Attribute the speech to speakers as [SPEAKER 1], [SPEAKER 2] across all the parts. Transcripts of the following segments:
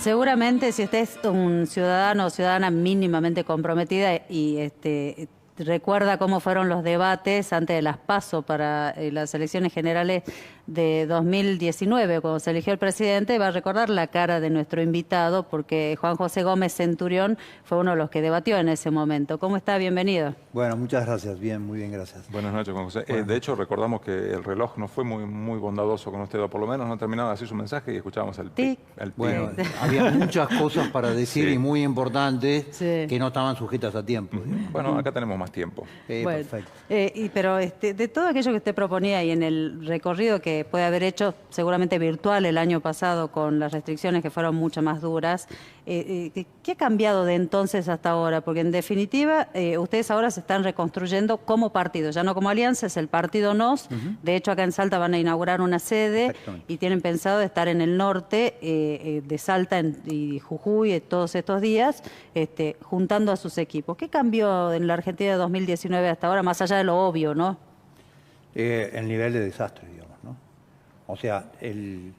[SPEAKER 1] Seguramente si usted es un ciudadano o ciudadana mínimamente comprometida y recuerda cómo fueron los debates antes de las PASO para las elecciones generales de 2019, cuando se eligió el presidente, va a recordar la cara de nuestro invitado, porque Juan José Gómez Centurión fue uno de los que debatió en ese momento. ¿Cómo está? Bienvenido.
[SPEAKER 2] Bueno, muchas gracias. Bien, muy bien, gracias.
[SPEAKER 3] Buenas noches, Juan José.
[SPEAKER 2] Bueno.
[SPEAKER 3] De hecho, recordamos que el reloj no fue muy bondadoso con usted, o por lo menos no terminaba así su mensaje y escuchábamos el tic, el tic.
[SPEAKER 2] Bueno, había muchas cosas para decir
[SPEAKER 3] Sí.
[SPEAKER 2] y muy importantes
[SPEAKER 1] Sí.
[SPEAKER 2] que no estaban sujetas a tiempo. Digamos.
[SPEAKER 3] Bueno, acá tenemos más tiempo.
[SPEAKER 1] Bueno,
[SPEAKER 2] Perfecto.
[SPEAKER 1] pero de todo aquello que usted proponía y en el recorrido que puede haber hecho seguramente virtual el año pasado con las restricciones que fueron mucho más duras, ¿qué ha cambiado de entonces hasta ahora? Porque en definitiva ustedes ahora se están reconstruyendo como partido, ya no como alianza, es el partido NOS. De hecho acá en Salta van a inaugurar una sede y tienen pensado estar en el norte de Salta y Jujuy todos estos días, juntando a sus equipos. ¿Qué cambió en la Argentina de 2019 hasta ahora, más allá de lo obvio, no?
[SPEAKER 2] El nivel de desastre, digamos, ¿no? O sea, el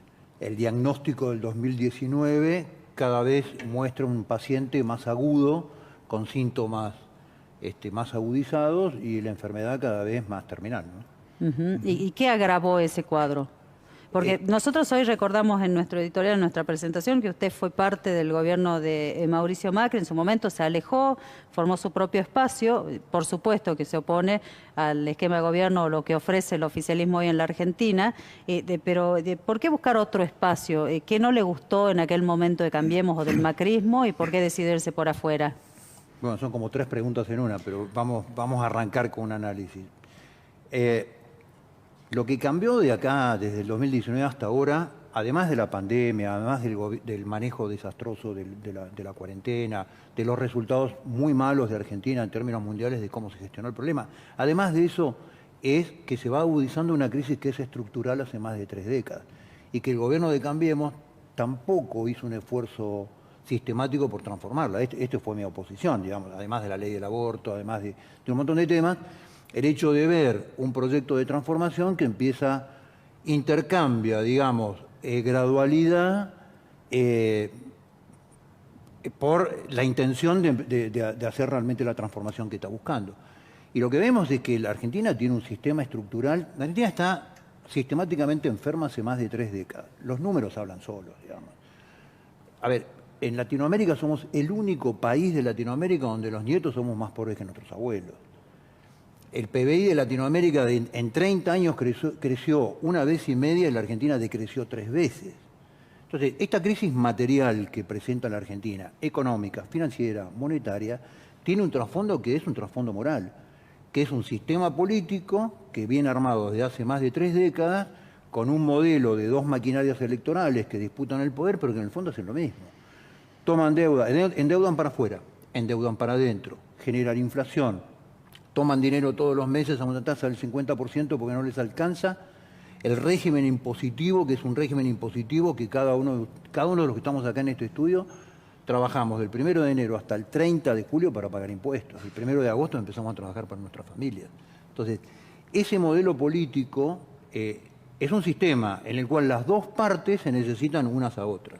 [SPEAKER 2] diagnóstico del 2019 cada vez muestra un paciente más agudo, con síntomas más agudizados y la enfermedad cada vez más terminal, ¿no?
[SPEAKER 1] ¿Y qué agravó ese cuadro? Porque nosotros hoy recordamos en nuestro editorial, en nuestra presentación, que usted fue parte del gobierno de Mauricio Macri, en su momento se alejó, formó su propio espacio, por supuesto que se opone al esquema de gobierno o lo que ofrece el oficialismo hoy en la Argentina, pero ¿por qué buscar otro espacio? ¿Qué no le gustó en aquel momento de Cambiemos o del macrismo y por qué decidirse por afuera?
[SPEAKER 2] Bueno, son como tres preguntas en una, pero vamos a arrancar con un análisis. Lo que cambió de acá, desde el 2019 hasta ahora, además de la pandemia, además del manejo desastroso de la cuarentena, de los resultados muy malos de Argentina en términos mundiales de cómo se gestionó el problema, además de eso, es que se va agudizando una crisis que es estructural hace más de 3 décadas y que el gobierno de Cambiemos tampoco hizo un esfuerzo sistemático por transformarla. Esto fue mi oposición, digamos, además de la ley del aborto, además de un montón de temas. El hecho de ver un proyecto de transformación que intercambia, digamos, gradualidad por la intención de hacer realmente la transformación que está buscando. Y lo que vemos es que la Argentina tiene un sistema estructural. La Argentina está sistemáticamente enferma hace más de 3 décadas. Los números hablan solos, digamos. A ver, en Latinoamérica somos el único país de Latinoamérica donde los nietos somos más pobres que nuestros abuelos. El PBI de Latinoamérica en 30 años creció 1,5 veces y la Argentina decreció 3 veces. Entonces, esta crisis material que presenta la Argentina, económica, financiera, monetaria, tiene un trasfondo que es un trasfondo moral, que es un sistema político que viene armado desde hace más de 3 décadas con un modelo de 2 maquinarias electorales que disputan el poder, pero que en el fondo hacen lo mismo. Toman deuda, endeudan para afuera, endeudan para adentro, generan inflación, toman dinero todos los meses a una tasa del 50% porque no les alcanza. El régimen impositivo, que es un régimen impositivo que cada uno de los que estamos acá en este estudio trabajamos del 1 de enero hasta el 30 de julio para pagar impuestos. El 1 de agosto empezamos a trabajar para nuestras familias. Entonces, ese modelo político es un sistema en el cual las dos partes se necesitan unas a otras.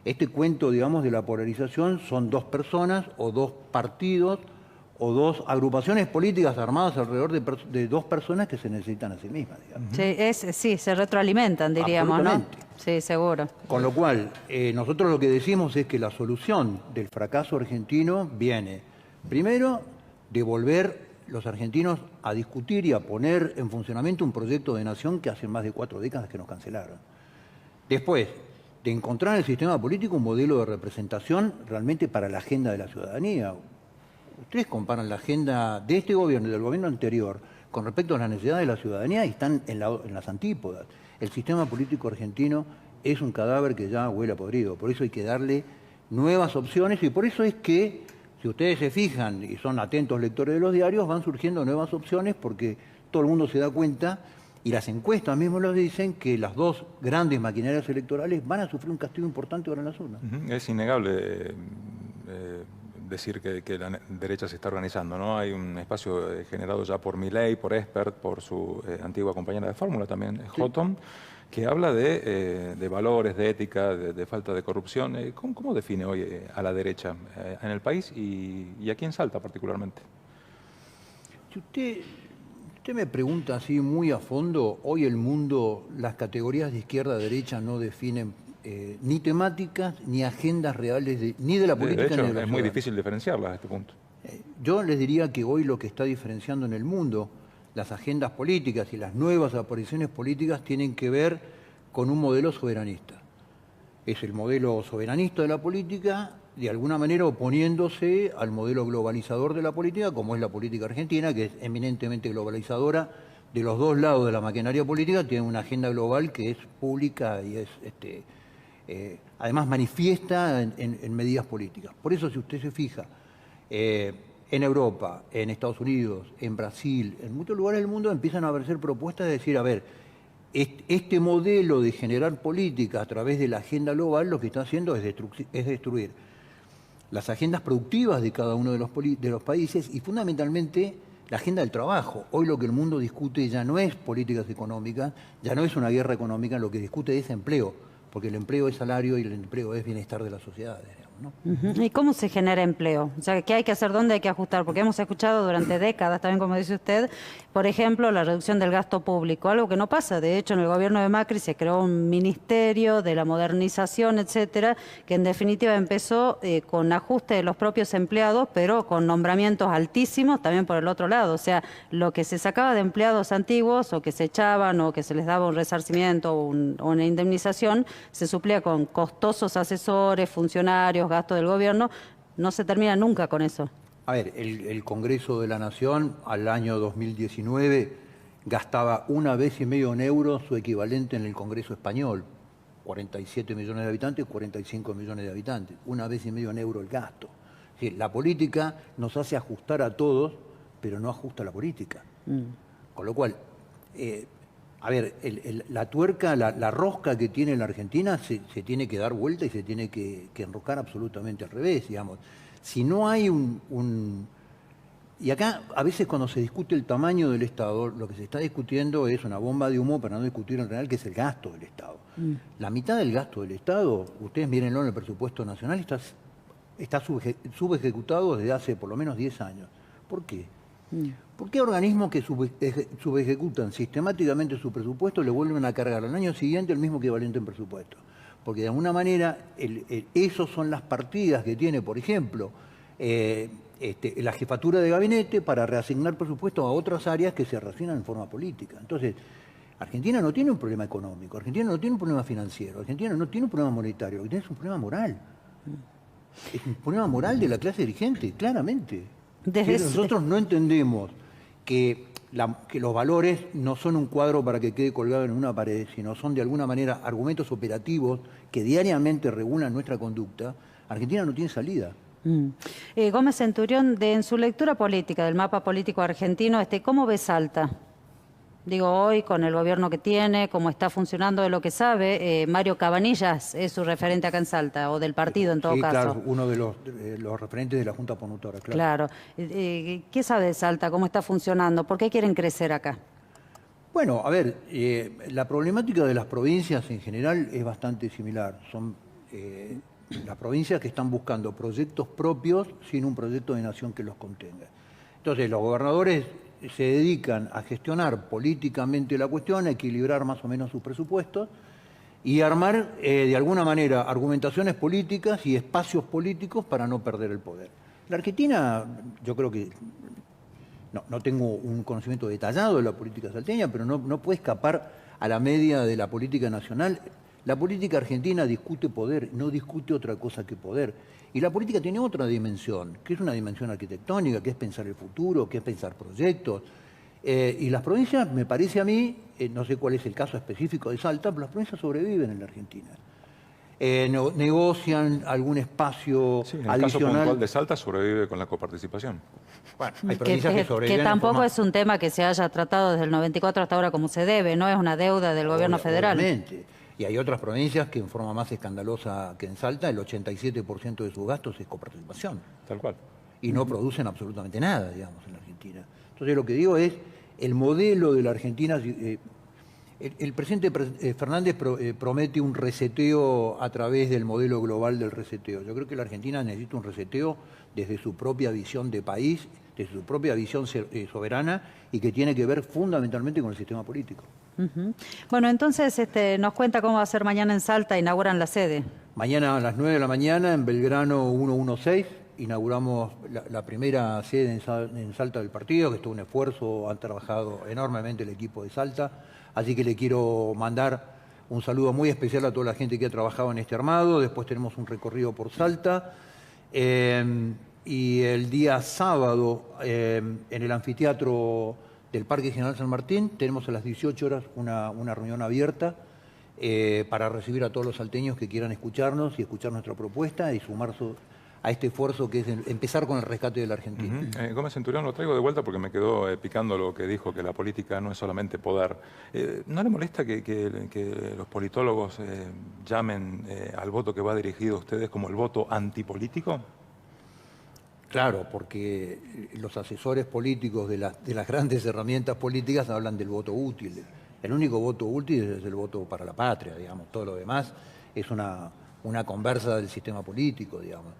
[SPEAKER 2] Este cuento, digamos, de la polarización son 2 personas o 2 partidos o 2 agrupaciones políticas armadas alrededor de 2 personas que se necesitan a sí mismas, digamos.
[SPEAKER 1] Sí, se retroalimentan, diríamos, ¿no? Sí, seguro.
[SPEAKER 2] Con lo cual, nosotros lo que decimos es que la solución del fracaso argentino viene, primero, de volver los argentinos a discutir y a poner en funcionamiento un proyecto de nación que hace más de 4 décadas que nos cancelaron. Después, de encontrar en el sistema político un modelo de representación realmente para la agenda de la ciudadanía. Ustedes comparan la agenda de este gobierno y del gobierno anterior con respecto a las necesidades de la ciudadanía y están en las antípodas. El sistema político argentino es un cadáver que ya huele a podrido. Por eso hay que darle nuevas opciones y por eso es que, si ustedes se fijan y son atentos lectores de los diarios, van surgiendo nuevas opciones porque todo el mundo se da cuenta y las encuestas mismo lo dicen que las 2 grandes maquinarias electorales van a sufrir un castigo importante ahora en las urnas.
[SPEAKER 3] Es innegable decir que la derecha se está organizando, ¿no? Hay un espacio generado ya por Milei, por Espert, por su antigua compañera de fórmula también, Houghton, que habla de valores, de ética, de falta de corrupción. ¿Cómo define hoy a la derecha en el país y aquí en Salta particularmente?
[SPEAKER 2] Si usted me pregunta así muy a fondo, hoy el mundo, las categorías de izquierda-derecha no definen ni temáticas ni agendas reales ni de la política
[SPEAKER 3] De hecho,
[SPEAKER 2] ni de la
[SPEAKER 3] es muy
[SPEAKER 2] ciudad.
[SPEAKER 3] difícil diferenciarlas a este punto.
[SPEAKER 2] Yo les diría que hoy lo que está diferenciando en el mundo las agendas políticas y las nuevas apariciones políticas tienen que ver con un modelo soberanista. Es el modelo soberanista de la política, de alguna manera oponiéndose al modelo globalizador de la política, como es la política argentina, que es eminentemente globalizadora. De los dos lados de la maquinaria política tiene una agenda global que es pública y es además manifiesta en medidas políticas. Por eso, si usted se fija, en Europa, en Estados Unidos, en Brasil, en muchos lugares del mundo empiezan a aparecer propuestas de decir, a ver, este modelo de generar política a través de la agenda global lo que está haciendo es destruir las agendas productivas de cada uno de los países y fundamentalmente la agenda del trabajo. Hoy lo que el mundo discute ya no es políticas económicas, ya no es una guerra económica, lo que discute es empleo, porque el empleo es salario y el empleo es bienestar de las sociedades, digamos, ¿no?
[SPEAKER 1] ¿Y cómo se genera empleo? O sea, ¿qué hay que hacer? ¿Dónde hay que ajustar? Porque hemos escuchado durante décadas, también como dice usted, por ejemplo, la reducción del gasto público, algo que no pasa. De hecho, en el gobierno de Macri se creó un ministerio de la modernización, etcétera, que en definitiva empezó con ajuste de los propios empleados, pero con nombramientos altísimos también por el otro lado. O sea, lo que se sacaba de empleados antiguos o que se echaban o que se les daba un resarcimiento o una indemnización, se suplía con costosos asesores, funcionarios, gastos del gobierno. No se termina nunca con eso.
[SPEAKER 2] A ver, el Congreso de la Nación al año 2019 gastaba 1,5 veces en euros su equivalente en el Congreso español. 47 millones de habitantes, 45 millones de habitantes. 1,5 veces en euros el gasto. Es decir, la política nos hace ajustar a todos, pero no ajusta a la política. Con lo cual, a ver, la tuerca, la rosca que tiene la Argentina se tiene que dar vuelta y se tiene que enroscar absolutamente al revés, digamos. Si no hay Y acá, a veces cuando se discute el tamaño del Estado, lo que se está discutiendo es una bomba de humo para no discutir en realidad que es el gasto del Estado. La mitad del gasto del Estado, ustedes mírenlo en el presupuesto nacional, está subejecutado desde hace por lo menos 10 años. ¿Por qué? ¿Por qué organismos que subejecutan sistemáticamente su presupuesto le vuelven a cargar al año siguiente el mismo equivalente en presupuesto? Porque de alguna manera esos son las partidas que tiene, por ejemplo, la jefatura de gabinete para reasignar presupuestos a otras áreas que se reasignan en forma política. Entonces, Argentina no tiene un problema económico, Argentina no tiene un problema financiero, Argentina no tiene un problema monetario, lo que tiene es un problema moral. Es un problema moral de la clase dirigente, claramente. Nosotros no entendemos que los valores no son un cuadro para que quede colgado en una pared, sino son de alguna manera argumentos operativos que diariamente regulan nuestra conducta. Argentina no tiene salida.
[SPEAKER 1] Gómez Centurión, en su lectura política del mapa político argentino, ¿cómo ve Salta? Digo, hoy con el gobierno que tiene, cómo está funcionando, de lo que sabe, Mario Cabanillas es su referente acá en Salta, o del partido en todo caso.
[SPEAKER 2] Claro, uno de los referentes de la Junta Promotora, claro.
[SPEAKER 1] Claro. ¿Qué sabe de Salta? ¿Cómo está funcionando? ¿Por qué quieren crecer acá?
[SPEAKER 2] Bueno, a ver, la problemática de las provincias en general es bastante similar. Son las provincias que están buscando proyectos propios sin un proyecto de nación que los contenga. Entonces, los gobernadores se dedican a gestionar políticamente la cuestión, a equilibrar más o menos sus presupuestos y armar, de alguna manera, argumentaciones políticas y espacios políticos para no perder el poder. La Argentina, yo creo que, no tengo un conocimiento detallado de la política salteña, pero no puede escapar a la media de la política nacional. La política argentina discute poder, no discute otra cosa que poder. Y la política tiene otra dimensión, que es una dimensión arquitectónica, que es pensar el futuro, que es pensar proyectos. Y las provincias, me parece a mí, no sé cuál es el caso específico de Salta, pero las provincias sobreviven en la Argentina. Negocian algún espacio adicional.
[SPEAKER 3] El caso puntual de Salta sobrevive con la coparticipación.
[SPEAKER 2] Bueno, hay provincias que sobreviven.
[SPEAKER 1] Que tampoco es un tema que se haya tratado desde el 94 hasta ahora como se debe, no es una deuda del gobierno federal.
[SPEAKER 2] Obviamente. Y hay otras provincias que en forma más escandalosa que en Salta, el 87% de sus gastos es coparticipación.
[SPEAKER 3] Tal cual.
[SPEAKER 2] Y no producen absolutamente nada, digamos, en la Argentina. Entonces lo que digo es, el modelo de la Argentina, El presidente Fernández promete un reseteo a través del modelo global del reseteo. Yo creo que la Argentina necesita un reseteo desde su propia visión de país, desde su propia visión soberana y que tiene que ver fundamentalmente con el sistema político.
[SPEAKER 1] Bueno, entonces nos cuenta cómo va a ser mañana en Salta, inauguran la sede.
[SPEAKER 2] Mañana a las 9 de la mañana en Belgrano 116 inauguramos la primera sede en Salta del partido, que esto es un esfuerzo, han trabajado enormemente el equipo de Salta, así que le quiero mandar un saludo muy especial a toda la gente que ha trabajado en este armado. Después tenemos un recorrido por Salta y el día sábado en el anfiteatro del Parque General San Martín tenemos a las 18 horas una reunión abierta para recibir a todos los salteños que quieran escucharnos y escuchar nuestra propuesta y sumarse a este esfuerzo que es empezar con el rescate de la Argentina.
[SPEAKER 3] Gómez Centurión, lo traigo de vuelta porque me quedó picando lo que dijo, que la política no es solamente poder. ¿No le molesta que los politólogos llamen al voto que va dirigido a ustedes como el voto antipolítico?
[SPEAKER 2] Claro, porque los asesores políticos de las grandes herramientas políticas hablan del voto útil. El único voto útil es el voto para la patria, digamos. Todo lo demás es una conversa del sistema político, digamos.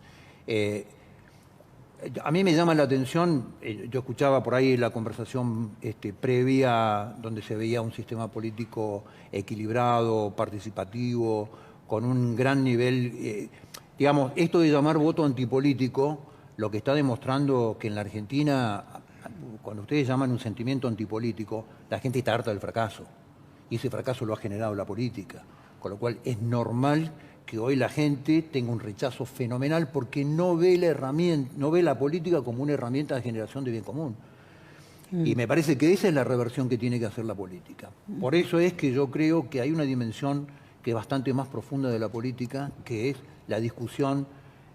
[SPEAKER 2] A mí me llama la atención, yo escuchaba por ahí la conversación previa donde se veía un sistema político equilibrado, participativo, con un gran nivel. Digamos, esto de llamar voto antipolítico, lo que está demostrando que en la Argentina, cuando ustedes llaman un sentimiento antipolítico, la gente está harta del fracaso. Y ese fracaso lo ha generado la política. Con lo cual es normal que hoy la gente tenga un rechazo fenomenal porque no ve la política como una herramienta de generación de bien común. Y me parece que esa es la reversión que tiene que hacer la política. Por eso es que yo creo que hay una dimensión que es bastante más profunda de la política, que es la discusión,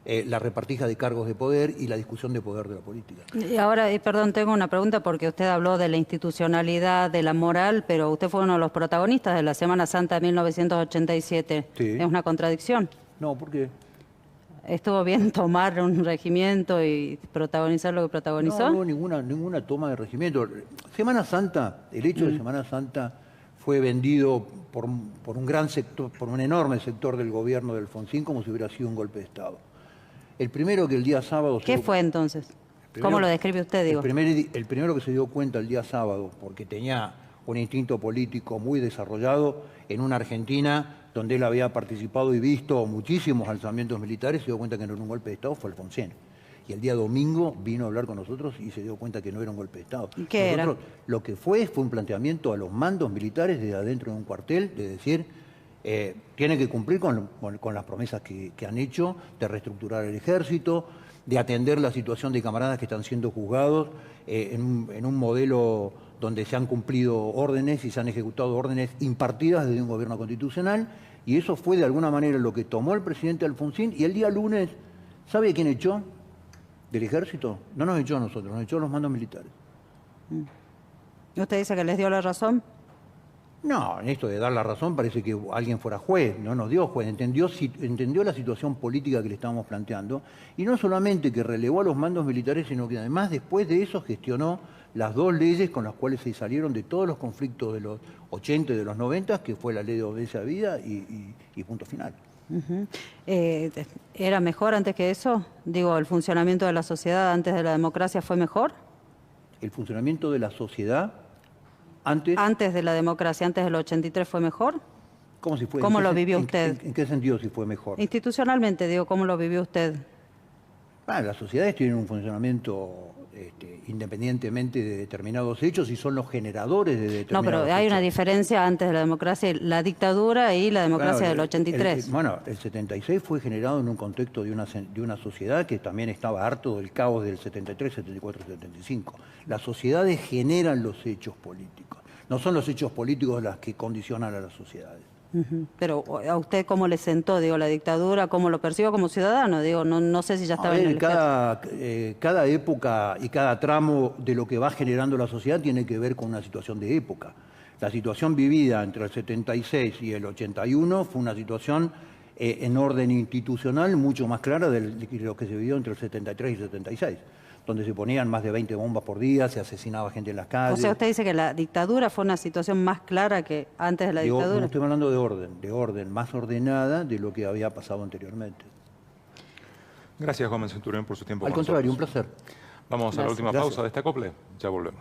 [SPEAKER 2] la repartija de cargos de poder y la discusión de poder de la política.
[SPEAKER 1] Y ahora, perdón, tengo una pregunta porque usted habló de la institucionalidad, de la moral, pero usted fue uno de los protagonistas de la Semana Santa de 1987.
[SPEAKER 2] Sí.
[SPEAKER 1] ¿Es una contradicción?
[SPEAKER 2] No, ¿por qué?
[SPEAKER 1] ¿Estuvo bien tomar un regimiento y protagonizar lo que protagonizó?
[SPEAKER 2] No, ninguna toma de regimiento. Semana Santa, el hecho de Semana Santa fue vendido por un gran sector, por un enorme sector del gobierno de Alfonsín como si hubiera sido un golpe de Estado. El primero que el día sábado...
[SPEAKER 1] ¿Qué fue entonces? ¿Cómo lo describe usted, digo?
[SPEAKER 2] El primero que se dio cuenta el día sábado, porque tenía un instinto político muy desarrollado en una Argentina donde él había participado y visto muchísimos alzamientos militares, se dio cuenta que no era un golpe de Estado, fue Alfonsín. Y el día domingo vino a hablar con nosotros y se dio cuenta que no era un golpe de Estado.
[SPEAKER 1] ¿Y qué era?
[SPEAKER 2] Lo que fue un planteamiento a los mandos militares desde adentro de un cuartel, de decir, tienen que cumplir con las promesas que han hecho, de reestructurar el ejército, de atender la situación de camaradas que están siendo juzgados en un modelo donde se han cumplido órdenes y se han ejecutado órdenes impartidas desde un gobierno constitucional, y eso fue de alguna manera lo que tomó el presidente Alfonsín, y el día lunes, ¿sabe quién echó del ejército? No nos echó a nosotros, nos echó a los mandos militares.
[SPEAKER 1] ¿Usted dice que les dio la razón?
[SPEAKER 2] No, en esto de dar la razón parece que alguien fuera juez, no nos dio juez, entendió la situación política que le estábamos planteando, y no solamente que relevó a los mandos militares, sino que además después de eso gestionó las dos leyes con las cuales se salieron de todos los conflictos de los 80 y de los 90, que fue la ley de obediencia a vida y punto final.
[SPEAKER 1] ¿Era mejor antes que eso? Digo, ¿el funcionamiento de la sociedad antes de la democracia fue mejor?
[SPEAKER 2] El funcionamiento de la sociedad antes...
[SPEAKER 1] ¿Antes de la democracia, antes del 83 fue mejor?
[SPEAKER 2] ¿Cómo si fue?
[SPEAKER 1] ¿Cómo lo vivió usted?
[SPEAKER 2] ¿En qué sentido si fue mejor?
[SPEAKER 1] Institucionalmente, digo, ¿cómo lo vivió usted?
[SPEAKER 2] Las sociedades tienen un funcionamiento independientemente de determinados hechos y son los generadores de determinados hechos.
[SPEAKER 1] No, pero hay una diferencia antes de la democracia, la dictadura y la democracia del 83.
[SPEAKER 2] El 76 fue generado en un contexto de una sociedad que también estaba harto del caos del 73, 74, 75. Las sociedades generan los hechos políticos. No son los hechos políticos los que condicionan a las sociedades.
[SPEAKER 1] Pero ¿a usted cómo le sentó, digo, la dictadura? ¿Cómo lo percibió como ciudadano? Digo, no sé si ya estaba en el
[SPEAKER 2] cada época y cada tramo de lo que va generando la sociedad tiene que ver con una situación de época. La situación vivida entre el 76 y el 81 fue una situación en orden institucional mucho más clara de lo que se vivió entre el 73 y el 76. donde se ponían más de 20 bombas por día, se asesinaba gente en las
[SPEAKER 1] O
[SPEAKER 2] calles.
[SPEAKER 1] sea, usted dice que la dictadura fue una situación más clara que antes de la
[SPEAKER 2] Digo,
[SPEAKER 1] dictadura.
[SPEAKER 2] no estoy hablando de orden más ordenada de lo que había pasado anteriormente.
[SPEAKER 3] Gracias, Gómez Centurión, por su tiempo
[SPEAKER 2] Al
[SPEAKER 3] con
[SPEAKER 2] contrario, un
[SPEAKER 3] nosotros.
[SPEAKER 2] placer.
[SPEAKER 3] Vamos a la
[SPEAKER 1] Gracias.
[SPEAKER 3] última
[SPEAKER 2] Gracias.
[SPEAKER 3] pausa de este acople. Ya volvemos.